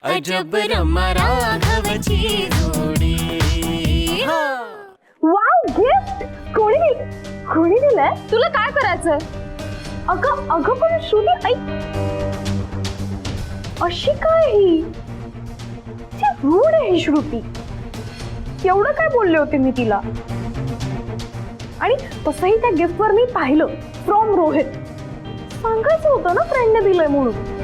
अजब रमा राघवची जोडी. Wow gift कोणी दिलंय? तुला काय करायचंय? अगं पण श्रुती ऐक, अशी काय ही रूढ आहे श्रुती. एवढं काय बोलले होते मी तिला? आणि तसंही त्या गिफ्ट वर मी पाहिलं फ्रॉम रोहित. सांगायचं होतं ना फ्रेंडने दिलंय म्हणून.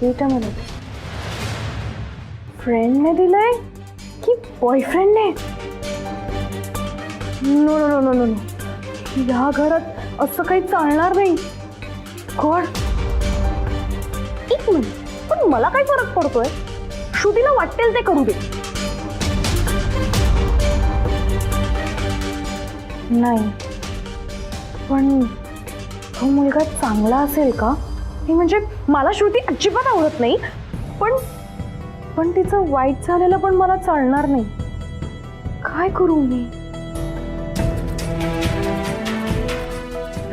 वेट अ मिनिट, फ्रेंडने दिलंय की बॉयफ्रेंडने? No no no no no, या घरात असं काही चालणार नाही. गॉड, एक मिनिट, पण मला काय फरक पडतोय? श्रुतीला वाटेल ते करू दे. नाही, पण तो मुलगा चांगला असेल का? म्हणजे मला श्रुती अजिबात आवडत नाही, पण तिचं वाईट झालेलं पण मला चालणार नाही. काय करू मी?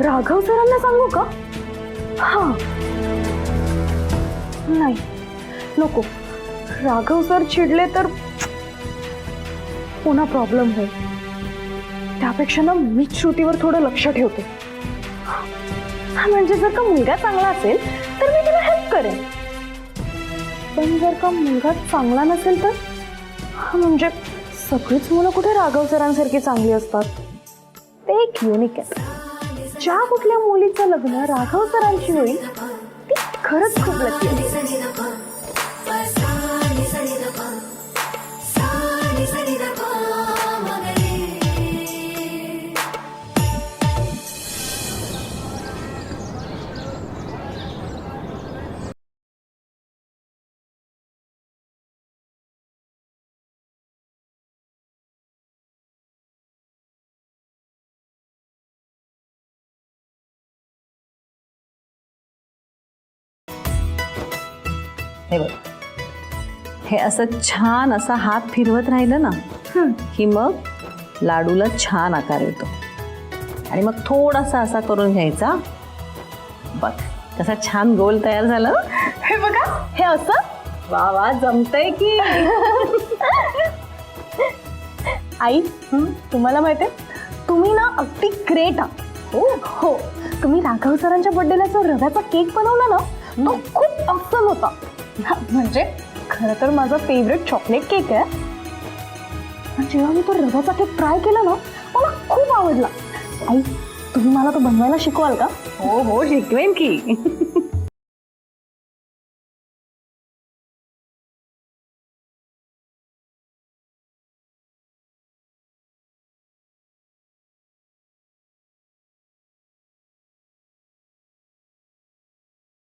राघव सरांना सांगू का? हा, नाही नको, राघव सर चिडले तर पुन्हा प्रॉब्लेम होईल. त्यापेक्षा ना मीच श्रुतीवर थोडं लक्ष ठेवते. म्हणजे जर का मुलगा चांगला असेल तर मी तिला हेल्प करेन, पण जर का मुलगा चांगला नसेल तर? म्हणजे सगळीच मुलं कुठे राघव सरांसारखी चांगली असतात? ते एक युनिक आहे. ज्या कुठल्या मुलीचं लग्न राघव सरांशी होईल ती खरंच खूप लकी आहे. हे बघ, हे असं छान असा हात फिरवत राहिलं ना की मग लाडूला छान आकार येतो. आणि मग थोडासा असा करून घ्यायचा. बघ कसा छान गोल तयार झाला. हे बघा, हे असं. वा वा, जमतंय की. आई, तुम्हाला माहितीये तुम्ही ना अगदी ग्रेट आहात. हो, तुम्ही राघव सरांच्या बर्थडेला जो रव्याचा केक बनवला ना तो खूप ऑसम होता. म्हणजे खरं तर माझा फेवरेट चॉकलेट केक आहे. पण जेव्हा मी तो रव्याचा केक ट्राय केला ना मला खूप आवडला. आई, तुम्ही मला तो बनवायला शिकवाल का? हो हो, शिकवेन की.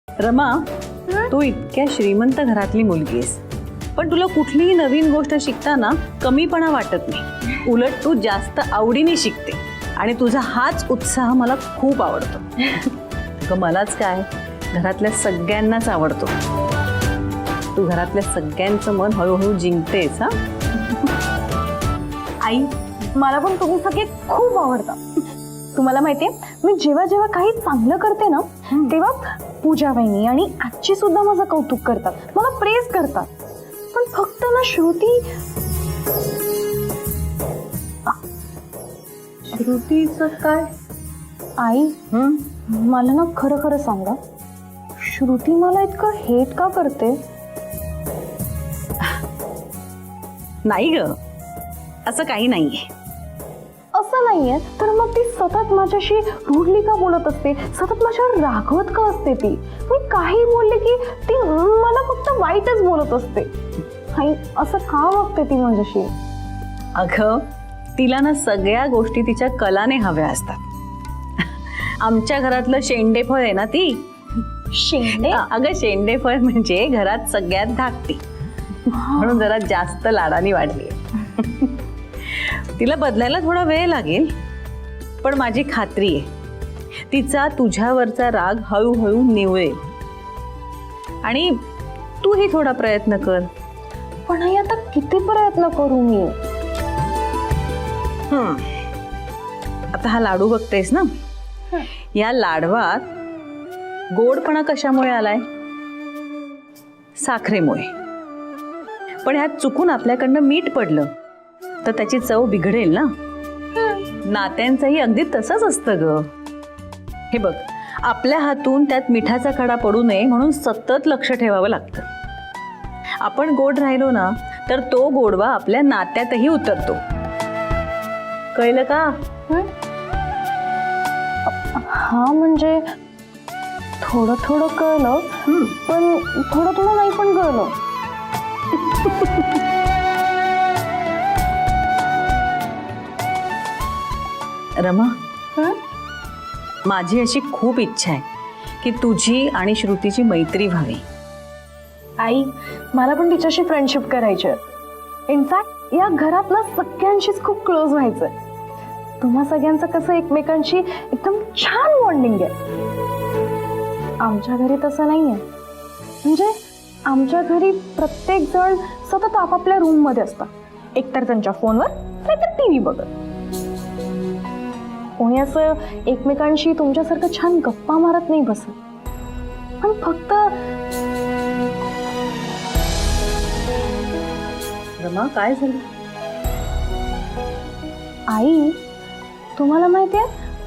रमा, तू इतक्या श्रीमंत घरातली मुलगी आहेस, पण तुला कुठलीही नवीन गोष्ट शिकताना कमीपणा वाटत नाही. उलट तू जास्त आवडीने शिकते आणि तुझा हाच उत्साह मला खूप आवडतो. अगं मलाच काय, घरातल्या सगळ्यांनाच आवडतो. तू घरातल्या सगळ्यांचं मन हळूहळू जिंकतेस. हा आई, मला पण तुम्ही सगळे खूप आवडता. तुम्हाला माहितीये मी जेव्हा जेव्हा काही चांगलं करते ना तेव्हा पूजा वहिनी आणि आजी सुद्धा माझं कौतुक करतात, मला प्रेज करतात. पण फक्त ना श्रुतीचं काय? आई, मला ना खरं खरं सांगा, श्रुती मला इतकं हेट का करते? नाही ग, असं काही नाहीये. असं नाहीये तर मग ती सतत माझ्याशी रूडली का बोलत असते? सतत माझ्यावर रागवत का असते? ती मी काही बोलले की ती मला फक्त वाईटच बोलत असते. आई, असं का वागते ती माझ्याशी? अगं, तिला ना सगळ्या गोष्टी तिच्या कलाने हव्या असतात. आमच्या घरातलं शेंडेफळ आहे ना ती. शेंडे? अगं, शेंडेफळ म्हणजे घरात सगळ्यात धाकटी, म्हणून जरा जास्त लाडाने वाढली. तिला बदलायला थोडा वेळ लागेल, पण माझी खात्री आहे तिचा तुझ्यावरचा राग हळूहळू निवळेल. आणि तूही थोडा प्रयत्न कर. पण आई, आता किती प्रयत्न करू मी? आता हा लाडू बघतेस ना, या लाडवात गोडपणा कशामुळे आलाय? साखरेमुळे. पण ह्यात चुकून आपल्याकडनं मीठ पडलं तर त्याची चव बिघडेल ना. नात्यांचंही अगदी तसंच असतं ग. हे बघ, आपल्या हातून त्यात मिठाचा खडा पडू नये म्हणून सतत लक्ष ठेवावं लागतं. आपण गोड राहिलो ना तर तो गोडवा आपल्या नात्यातही उतरतो. कळलं का? हा म्हणजे थोडं थोडं कळलं, पण थोडं थोडं नाही पण कळलं. रमा, माझी अशी खूप इच्छा आहे की तुझी आणि श्रुतीची मैत्री व्हावी. आई, मला पण तिच्याशी फ्रेंडशिप करायची आहे. इनफॅक्ट या घरात ना सगळ्यांशीच खूप क्लोज व्हायचंय. तुम्हा सगळ्यांचं कसं एकमेकांशी एकदम छान बॉन्डिंग आहे. आमच्या घरी तसं नाहीये. म्हणजे आमच्या घरी प्रत्येक जण सतत आपापल्या रूम मध्ये असतात, एकतर त्यांच्या फोनवर नाहीतर टीव्ही बघत. कोणी असं एकमेकांशी तुमच्यासारखं छान गप्पा मारत नाही बसत. पण फक्त रमा, काय झालं? आई, तुम्हाला माहितीये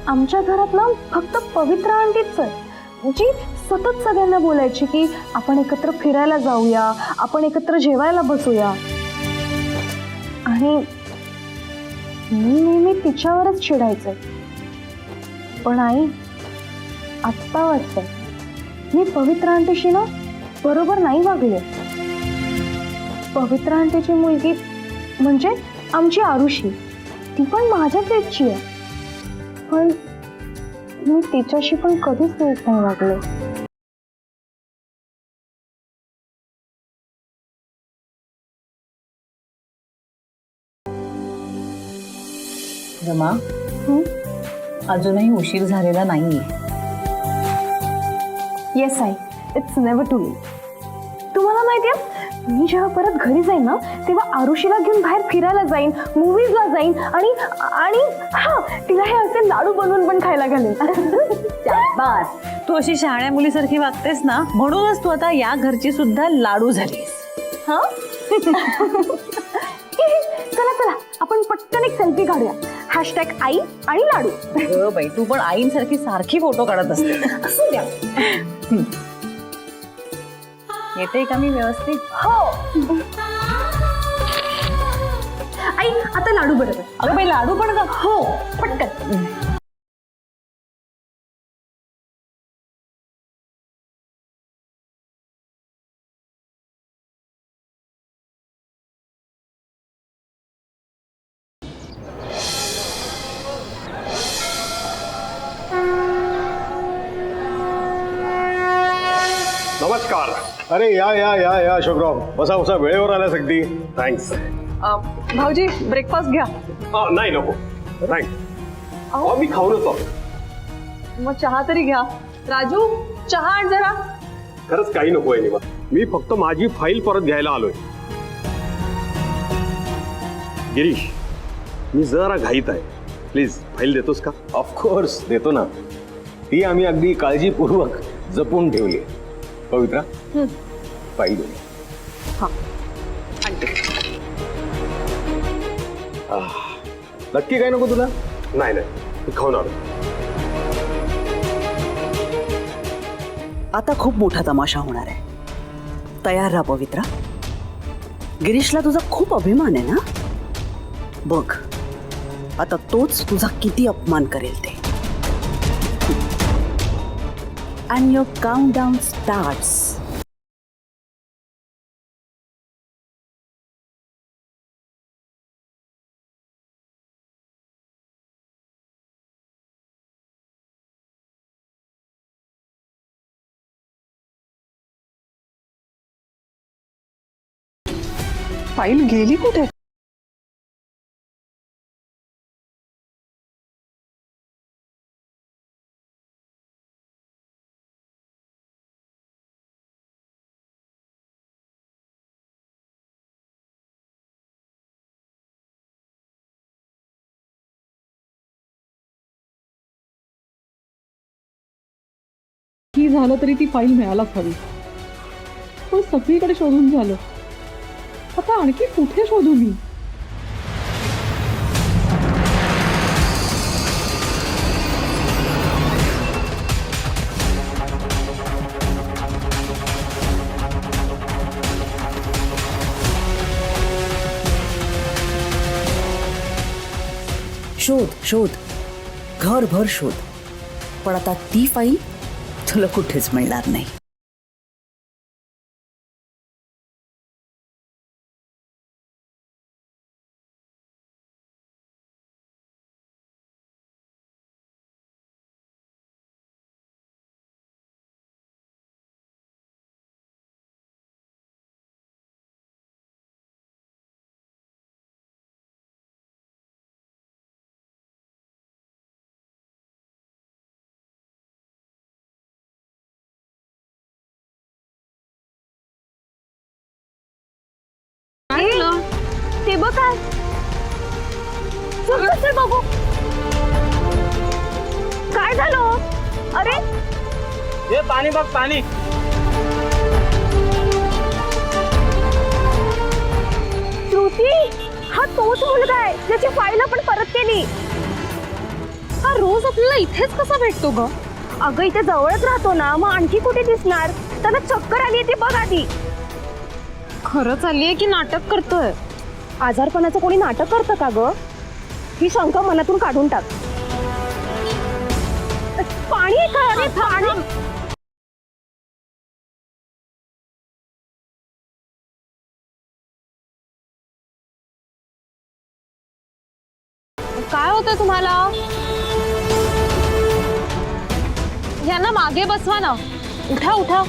आमच्या घरात ना फक्त पवित्रा आंटीच आहे जी सतत सगळ्यांना बोलायची की आपण एकत्र फिरायला जाऊया, आपण एकत्र जेवायला बसूया. आणि मी नेहमी तिच्यावरच चिडायचे. पण आई, आत्ता वाटतंय मी पवित्रा आंटीशी ना बरोबर नाही वागले. पवित्रा आंटीची मुलगी म्हणजे आमची आरुषी, ती पण माझ्याच एजची आहे. पण मी तिच्याशी पण कधीच नीट नाही वागले. रमा, अजूनही उशीर झालेला नाहीये. येस आई, इट्स नेव्हर टू लेट. तुम्हाला माहितीये मी जेव्हा परत घरी जाईन ना तेव्हा आरुषीला घेऊन बाहेर फिरायला जाईन, मूवीजला जाईन आणि आणि हा तिला हे असे लाडू बनवून पण खायला घालेन. शाबास, तू अशी शहाण्या मुलीसारखी वागतेस ना, म्हणूनच तू आता या घरची सुद्धा लाडू झालीस. हा चला चला आपण पटकन एक सेल्फी काढूया. हॅशटॅग आई आणि लाडू. बाई, तू पण आईंसारखी सारखी फोटो काढत असते. असू द्या. येते का मी व्यवस्थित? हो आई, आता लाडू बरोबर. अगं बाई, लाडू पण का? हो पटकन. नमस्कार. अरे या या या या अशोकराव, बसा बसा, वेळेवर आला अगदी. थँक्स. भाऊजी, ब्रेकफास्ट घ्या. नाही नको, थँक्स. मी खाऊनच आलो. मग चहा तरी घ्या. राजू, चहा आण जरा. खरंच काही नको आहे निमा, मी फक्त माझी फाईल परत घ्यायला आलोय. गिरीश, मी जरा घाईत आहे, प्लीज फाईल देतोस का? ऑफकोर्स देतो ना. ती आम्ही अगदी काळजीपूर्वक जपून ठेवली. पवित्रा, फाईल दे. नक्की काय नको तुला? नाही नाही, मी खाऊन आलो. आता खूप मोठा तमाशा होणार आहे. तयार राहा पवित्रा. गिरीशला तुझा खूप अभिमान आहे ना. बघ आता तोच तुझा किती अपमान करेल ते. And your countdown starts. File गेली कुठे? की झालं तरी ती फाईल मिळायलाच हवी. आपण सगळीकडे शोधून झालो, आता आणखी कुठे शोधू मी? शोध शोध, घरभर शोध, पण आता ती फाईल तुला कुठेच मिळणार नाही. ते बघ काय कसं बघू काय झालं. अरे हे पाणी बघ पाणी. श्रुती, हा तोच मुलगा आहे ज्याची फाईल आपण परत केली. हा रोज आपल्याला इथेच कसा भेटतो ग? अगं इथे जवळच राहतो ना, मग आणखी कुठे दिसणार. त्याला चक्कर आली ती बघ आधी. खरंच आलीये की नाटक करतोय? आजारपणाचं कोणी नाटक करतं का ग? ही शंका मनातून काढून टाक. पाणी आहे का? अरे पाणी. काय होतंय तुम्हाला? यांना मागे बसवा ना. उठा उठा.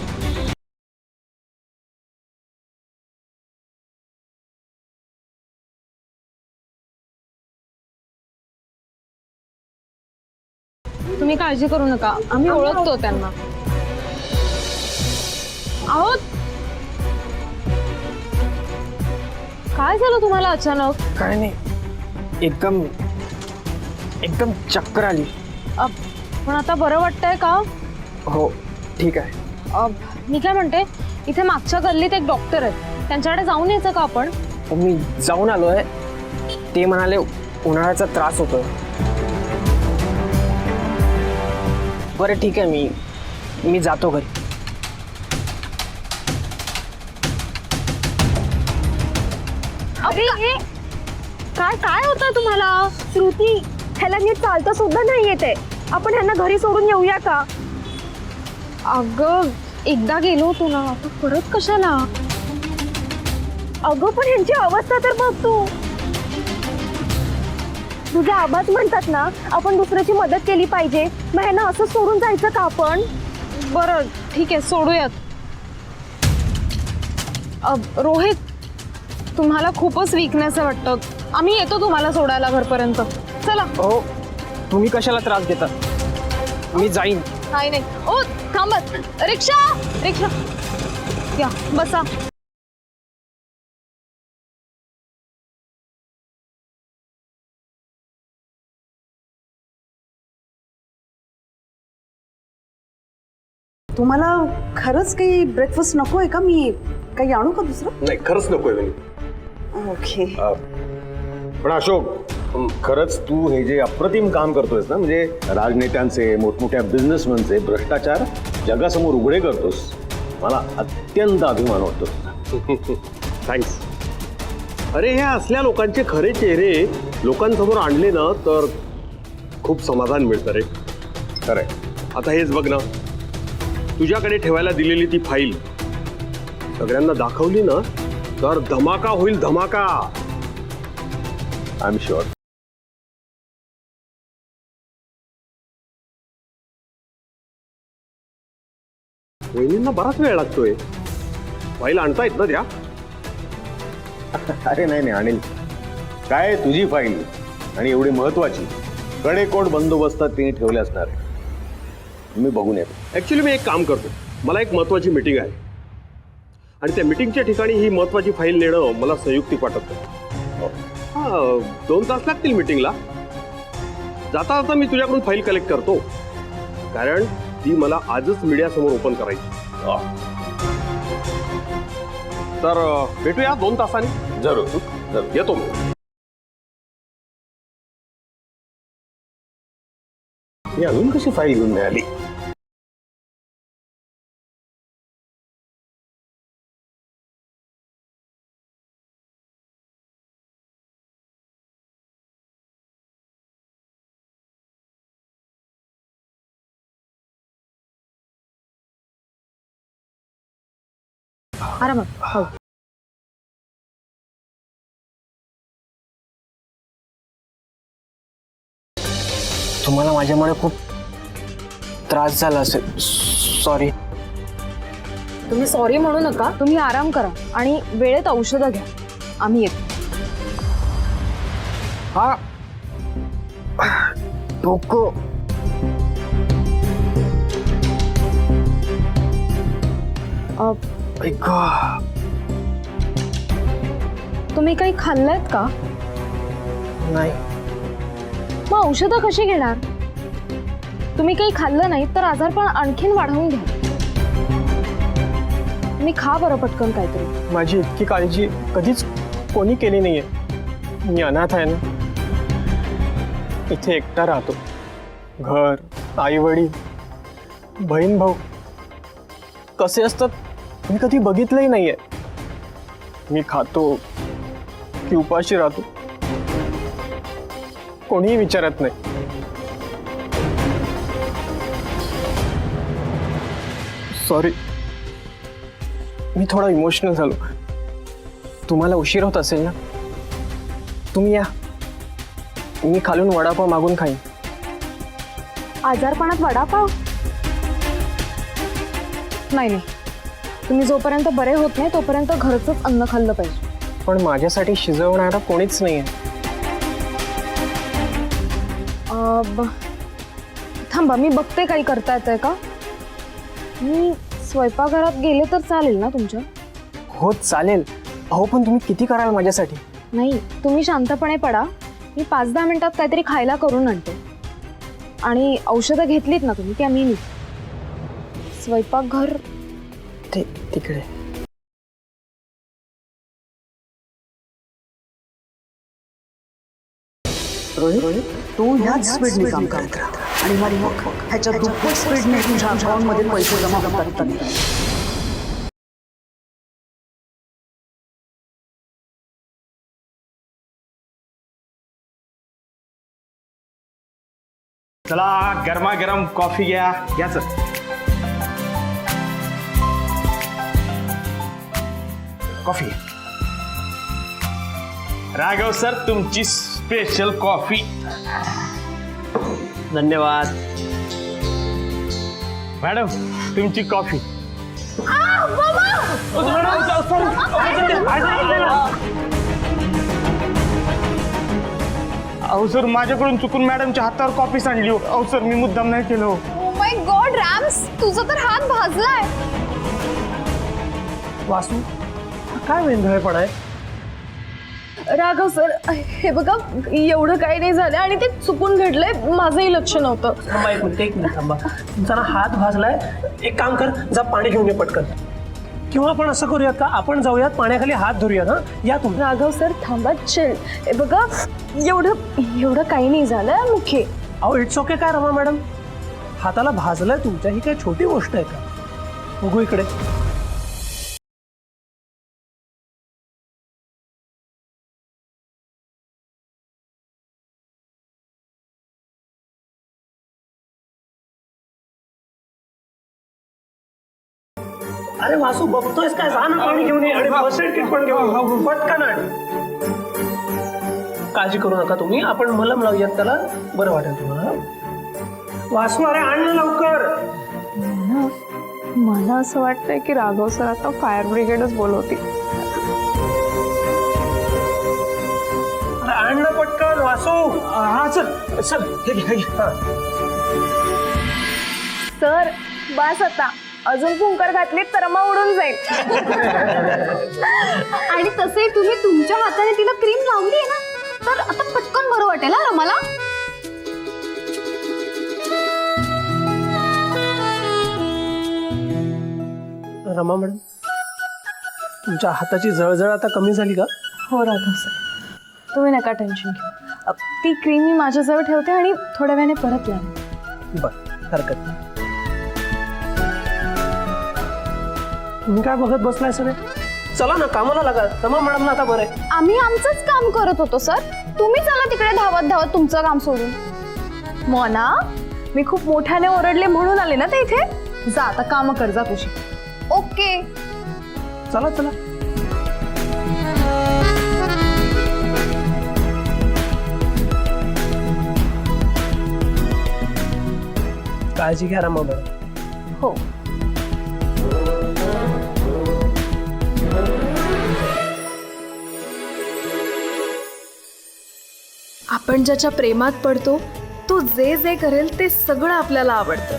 तुम्ही काळजी करू नका, आम्ही ओळखतो त्यांना. आहोत. काय झालं तुम्हाला अचानक? काय नाही, एकदम एकदम चक्कर आली. पण आता बरं वाटतंय का? हो ठीक आहे. मी काय म्हणते, इथे मागच्या गल्लीत एक डॉक्टर आहेत, त्यांच्याकडे जाऊन यायचं का आपण? मी जाऊन आलोय. ते म्हणाले उन्हाळ्याचा त्रास होतोय. बरं ठीक आहे, मी जातो घरी. अरे काय काय होतंय तुम्हाला? श्रुती, ह्याला नीट चालता सुद्धा नाही येते. आपण ह्यांना घरी सोडून येऊया का? अगं एकदा गेलो होतो ना, आता परत कशाला? अगं पण ह्यांची अवस्था तर बघ तू. तुझे आबाच म्हणतात ना, आपण दुसऱ्याची मदत केली पाहिजे. मग ह्यांना असं सोडून जायचं का आपण? बरं ठीक आहे, सोडूयात. रोहित, तुम्हाला खूपच वीकनेस आहे वाटतं. आम्ही येतो तुम्हाला सोडायला घरपर्यंत. चला. हो, तुम्ही कशाला त्रास देता? मी जाईन. नाही नाही, ओ थांबत. रिक्षा रिक्षा या, बसा. तुम्हाला खरंच काही ब्रेकफास्ट नको आहे का? मी काही आणू का दुसरं? नाही, खरंच नकोय वहिनी. ओके. पण अशोक, खरंच तू हे जे अप्रतिम काम करतोयस ना, म्हणजे राजनेत्यांचे, मोठमोठ्या बिझनेसमनचे भ्रष्टाचार जगासमोर उघडे करतोस, मला अत्यंत अभिमान वाटतो. थँक्स. अरे ह्या असल्या लोकांचे खरे चेहरे लोकांसमोर आणले ना तर खूप समाधान मिळतं रे. खरंय. आता हेच बघ ना, तुझ्याकडे ठेवायला दिलेली ती फाईल सगळ्यांना दाखवली ना तर धमाका होईल, धमाका. I am sure. वहिनींना बराच वेळ लागतोय. फाईल आणतायत ना त्या? अरे नाही नाही, अनिल, काय तुझी फाईल आणि एवढी महत्वाची कडेकोट बंदोबस्तात तिने ठेवले असणार आहे. मी बघून येतो. ऍक्च्युली मी एक काम करतो, मला एक महत्वाची मीटिंग आहे आणि त्या मीटिंगच्या ठिकाणी ही महत्वाची फाईल नेणं मला संयुक्तिक वाटत नाही. हा, 2 तास लागतील मीटिंगला. जाता जाता मी तुझ्याकडून फाईल कलेक्ट करतो, कारण ती मला आजच मीडिया समोर ओपन करायची. तर भेटूया 2 तासांनी. जरूर जरूर. येतो मी. ही अजून कशी फाईल घेऊन नाही आली? आरामात. हो. तुम्हाला माझ्यामुळे खूप त्रास झाला असेल. सॉरी. तुम्ही सॉरी म्हणू नका. तुम्ही आराम करा आणि वेळेत औषधं घ्या. आम्ही येतो. हा डोकं. ऐका, तुम्ही काही खाल्लंत का? नाही. मग औषधं कशी घेणार? तुम्ही काही खाल्लं नाही तर आजारपण आणखीन वाढवून घ्या. तुम्ही खा बरं पटकन काहीतरी. माझी इतकी काळजी कधीच कोणी केली नाहीये. मी अनाथ आहे ना. इथे एकटा राहतो. घर, आई वडील, बहीण भाऊ कसे असतात मी कधी बघितलंही नाहीये. मी खातो की उपाशी राहतो कोणीही विचारत नाही. सॉरी, मी थोडा इमोशनल झालो. तुम्हाला उशीर होत असेल ना. तुम्ही या, मी खालून वडापाव मागून खाईन. आजारपणात वडापाव? नाही नाही, तुम्ही जोपर्यंत बरे होत नाही तोपर्यंत घरचंच अन्न खाल्लं पाहिजे. पण माझ्यासाठी शिजवणारा कोणीच नाहीये. थांबा, मी बघते काही करता येतंय का. मी स्वयंपाकघरात गेले तर चालेल ना तुमच्या? हो चालेल. अहो पण तुम्ही किती कराल माझ्यासाठी? नाही, तुम्ही शांतपणे पडा. मी 5-10 मिनिटात काहीतरी खायला करून आणते. आणि औषधं घेतलीत ना तुम्ही? की आम्ही नाही. स्वयंपाकघर ते तिकडे. रोहित, तू ह्याच स्पीडने काम करत राहा आणि मग ह्याच्या दुप्पट स्पीडने तुझ्या अकाउंटमध्ये पैसे जमा करता येतील. चला गरमागरम कॉफी घ्या. घ्या सर. कॉफी. राघव सर, तुमची स्पेशल कॉफी. धन्यवाद. मॅडम, तुमची कॉफी. अहो सर, माझ्याकडून चुकून मॅडमच्या हातावर कॉफी सांडली हो. अहो सर, मी मुद्दाम नाही केलं हो. ओ माय गॉड रॅम्स, तुझा तर हात भाजलाय. वासू, काय वेंधळेपण आहे? राघव सर, हे बघा, एवढं काही नाही झालं आणि ते चुकून घडलंय. माझंही लक्ष नव्हतं. एक मिनिट थांबा. तुमचा ना हात भाजलाय. एक काम कर, जा पाणी घेऊन ये पटकन. किंवा आपण असं करूयात का, आपण जाऊयात पाण्याखाली हात धरूयात. हा, या तुम्ही. राघव सर थांबा, चिल. हे बघा, एवढं काही नाही झालं. मुखे. अहो इट्स ओके. काय रमा मॅडम, हाताला भाजलाय तुमच्या, ही काय छोटी गोष्ट आहे का? बघू इकडे. अरे वासू, बघतोयस काय? जा ना पाणी घेऊन ये आणि फर्स्ट एड किट पण घेऊन पटकन आण. काळजी करू नका तुम्ही, आपण मलम लावूयात त्याला, बरं वाटेल तुम्हाला. वासू, अरे आण ना लवकर. मला असं वाटतंय की राघव सर आता फायर ब्रिगेडच बोलवतील. अरे आण ना पटकन वासू. हा सर, सर हे घे, हे घे. हा. सर बस आता, अजून फुंकर घातलीत तर रमा उडून जाईल. आणि तसे तुम्ही तुमच्या हाताने तिला क्रीम लावली आहे ना, तर आता पटकन बरं वाटेल हा रमाला. रमा मॅडम, तुमच्या हाताची जळजळ आता कमी झाली का? हो राघव सर, तुम्ही नका टेन्शन घेऊ. ती क्रीम मी माझ्याजवळ ठेवते आणि थोड्या वेळाने परत लावेन. बरं, हरकत नाही. तुम्ही काय बघत बसलाय सगळे? चला ना, कामाला लागा. रमा मॅडमला आता बरं आहे. आम्ही आमचंच काम करत होतो सर. तुम्ही चला तिकडे धावत धावत तुमचं काम सोडून. मोना, मी खूप मोठ्याने ओरडले म्हणून आले ना ते इथे. जा आता काम कर, जा तुझी. ओके. चला चला. काळजी घ्या रमा मॅडम. हो. आपण ज्याच्या प्रेमात पडतो तो जे जे करेल ते सगळं आपल्याला आवडतं.